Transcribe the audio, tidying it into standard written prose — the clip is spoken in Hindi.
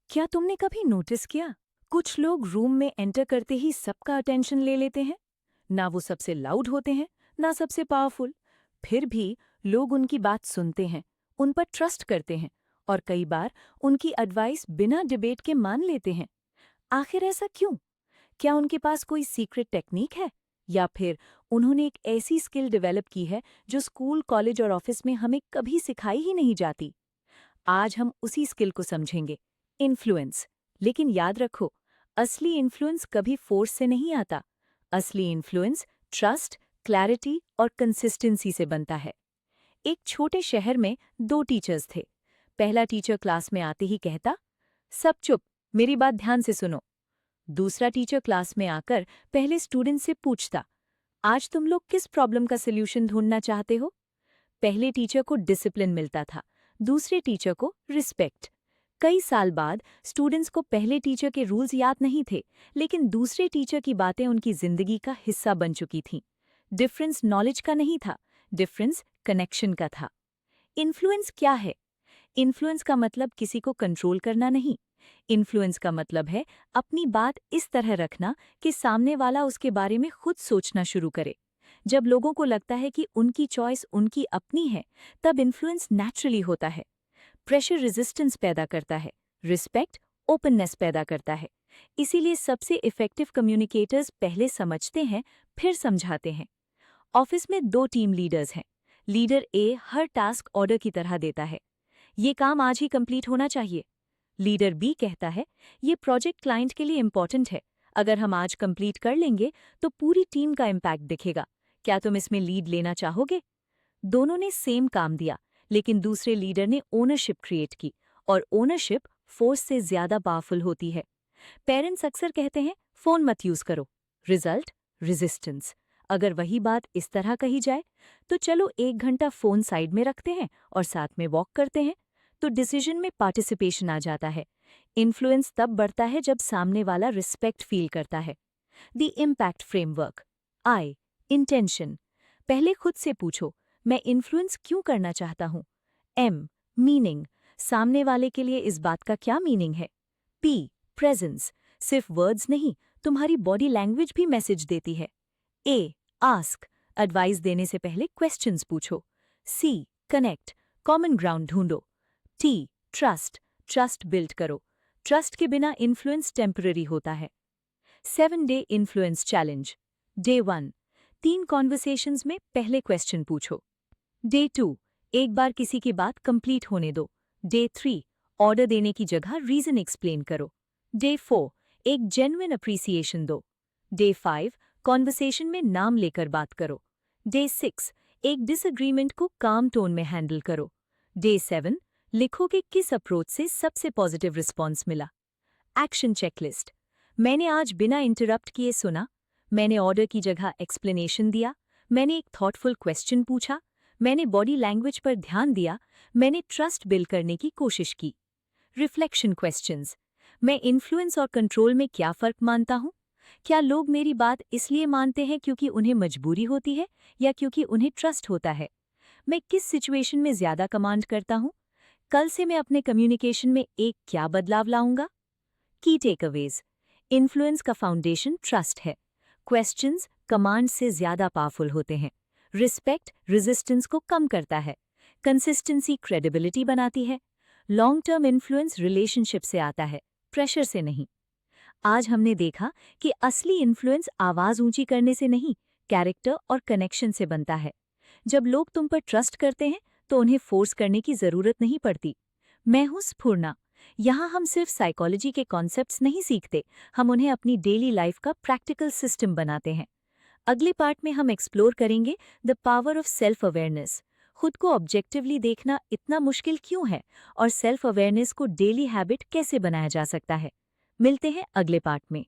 क्या तुमने कभी नोटिस किया? कुछ लोग रूम में एंटर करते ही सबका अटेंशन ले लेते हैं। ना वो सबसे लाउड होते हैं, ना सबसे पावरफुल। फिर भी लोग उनकी बात सुनते हैं, उन पर ट्रस्ट करते हैं और कई बार उनकी एडवाइस बिना डिबेट के मान लेते हैं। आखिर ऐसा क्यों? क्या उनके पास कोई सीक्रेट टेक्निक है? या फिर उन्होंने एक ऐसी स्किल डेवलप की है जो स्कूल, कॉलेज और ऑफिस में हमें कभी सिखाई ही नहीं जाती? आज हम उसी स्किल को समझेंगे, इन्फ्लुएंस। लेकिन याद रखो, असली इन्फ्लुएंस कभी फोर्स से नहीं आता। असली इन्फ्लुएंस ट्रस्ट, क्लैरिटी और कंसिस्टेंसी से बनता है। एक छोटे शहर में दो टीचर्स थे। पहला टीचर क्लास में आते ही कहता, सब चुप, मेरी बात ध्यान से सुनो। दूसरा टीचर क्लास में आकर पहले स्टूडेंट से पूछता, आज तुम लोग किस प्रॉब्लम का सल्यूशन ढूंढना चाहते हो? पहले टीचर को डिसिप्लिन मिलता था, दूसरे टीचर को रिस्पेक्ट। कई साल बाद स्टूडेंट्स को पहले टीचर के रूल्स याद नहीं थे, लेकिन दूसरे टीचर की बातें उनकी जिंदगी का हिस्सा बन चुकी थीं। डिफरेंस नॉलेज का नहीं था, डिफरेंस कनेक्शन का था। इन्फ्लुएंस क्या है? इन्फ्लुएंस का मतलब किसी को कंट्रोल करना नहीं। इन्फ्लुएंस का मतलब है अपनी बात इस तरह रखना कि सामने वाला उसके बारे में खुद सोचना शुरू करे। जब लोगों को लगता है कि उनकी चॉइस उनकी अपनी है, तब इन्फ्लुएंस नेचुरली होता है। प्रेशर रेजिस्टेंस पैदा करता है, रिस्पेक्ट ओपननेस पैदा करता है। इसीलिए सबसे इफेक्टिव कम्युनिकेटर्स पहले समझते हैं, फिर समझाते हैं। ऑफिस में दो टीम लीडर्स हैं। Leader A her task order की तरह देता है, ये काम आज ही कंप्लीट होना चाहिए। लीडर बी कहता है, ये प्रोजेक्ट क्लाइंट के लिए इंपॉर्टेंट है, अगर हम आज कंप्लीट कर लेंगे तो पूरी टीम का इम्पैक्ट दिखेगा। क्या तुम इसमें लीड लेना चाहोगे? दोनों ने सेम काम दिया, लेकिन दूसरे लीडर ने ओनरशिप क्रिएट की, और ओनरशिप फोर्स से ज्यादा पावरफुल होती है। पेरेंट्स अक्सर कहते हैं, फोन मत यूज करो। Result resistance. अगर वही बात इस तरह कही जाए, तो चलो 1 घंटा फोन साइड में रखते हैं और साथ में वॉक करते हैं, तो डिसीजन में पार्टिसिपेशन आ जाता है। इन्फ्लुएंस तब बढ़ता है जब सामने वाला रिस्पेक्ट फील करता है। The impact framework. I, intention. पहले खुद से पूछो, मैं इन्फ्लुएंस क्यों करना चाहता हूँ? Aim, meaning. सामने वाले के लिए इस बात का क्या मीनिंग है? P, presence. सिर्फ वर्ड्स नहीं, तुम्हारी बॉडी लैंग्वेज भी मैसेज देती है। ए, आस्क। एडवाइस देने से पहले क्वेश्चंस पूछो। सी, कनेक्ट। कॉमन ग्राउंड ढूंढो। T, trust. ट्रस्ट बिल्ड करो। ट्रस्ट के बिना इन्फ्लुएंस टेम्पररी होता है। 7 day influence challenge. Day 1, 3 conversations में पहले क्वेश्चन पूछो। डे 2, एक बार किसी की बात कंप्लीट होने दो। डे 3, ऑर्डर देने की जगह रीजन एक्सप्लेन करो। डे 4, एक जेन्युइन अप्रिसिएशन दो। डे 5, कॉन्वर्सेशन में नाम लेकर बात करो। डे 6, एक डिसएग्रीमेंट को काम टोन में हैंडल करो। डे 7, लिखो कि किस अप्रोच से सबसे पॉजिटिव रिस्पॉन्स मिला। Action checklist. मैंने आज बिना इंटरप्ट किए सुना, मैंने ऑर्डर की जगह एक्सप्लेनेशन दिया, मैंने एक थॉटफुल क्वेश्चन पूछा, मैंने बॉडी लैंग्वेज पर ध्यान दिया, मैंने ट्रस्ट बिल्ड करने की कोशिश की। Reflection questions. मैं इन्फ्लुएंस और कंट्रोल में क्या फ़र्क मानता हूँ? क्या लोग मेरी बात इसलिए मानते हैं क्योंकि उन्हें मजबूरी होती है, या क्योंकि उन्हें ट्रस्ट होता है? मैं किस सिचुएशन में ज़्यादा कमांड करता हूँ? कल से मैं अपने कम्युनिकेशन में एक क्या बदलाव लाऊंगा? की टेकअवेज। इन्फ्लुएंस का फाउंडेशन ट्रस्ट है। क्वेश्चंस कमांड से ज्यादा पावरफुल होते हैं। रिस्पेक्ट रेजिस्टेंस को कम करता है। कंसिस्टेंसी क्रेडिबिलिटी बनाती है। लॉन्ग टर्म इन्फ्लुएंस रिलेशनशिप से आता है, प्रेशर से नहीं। आज हमने देखा कि असली इन्फ्लुएंस आवाज ऊंची करने से नहीं, कैरेक्टर और कनेक्शन से बनता है। जब लोग तुम पर ट्रस्ट करते हैं, तो उन्हें फोर्स करने की जरूरत नहीं पड़ती। मैं हूं स्फूर्णा। यहाँ हम सिर्फ साइकोलॉजी के कॉन्सेप्ट्स नहीं सीखते, हम उन्हें अपनी डेली लाइफ का प्रैक्टिकल सिस्टम बनाते हैं। अगले पार्ट में हम एक्सप्लोर करेंगे the power of self awareness. खुद को ऑब्जेक्टिवली देखना इतना मुश्किल क्यों है, और सेल्फ अवेयरनेस को डेली हैबिट कैसे बनाया जा सकता है। मिलते हैं अगले पार्ट में।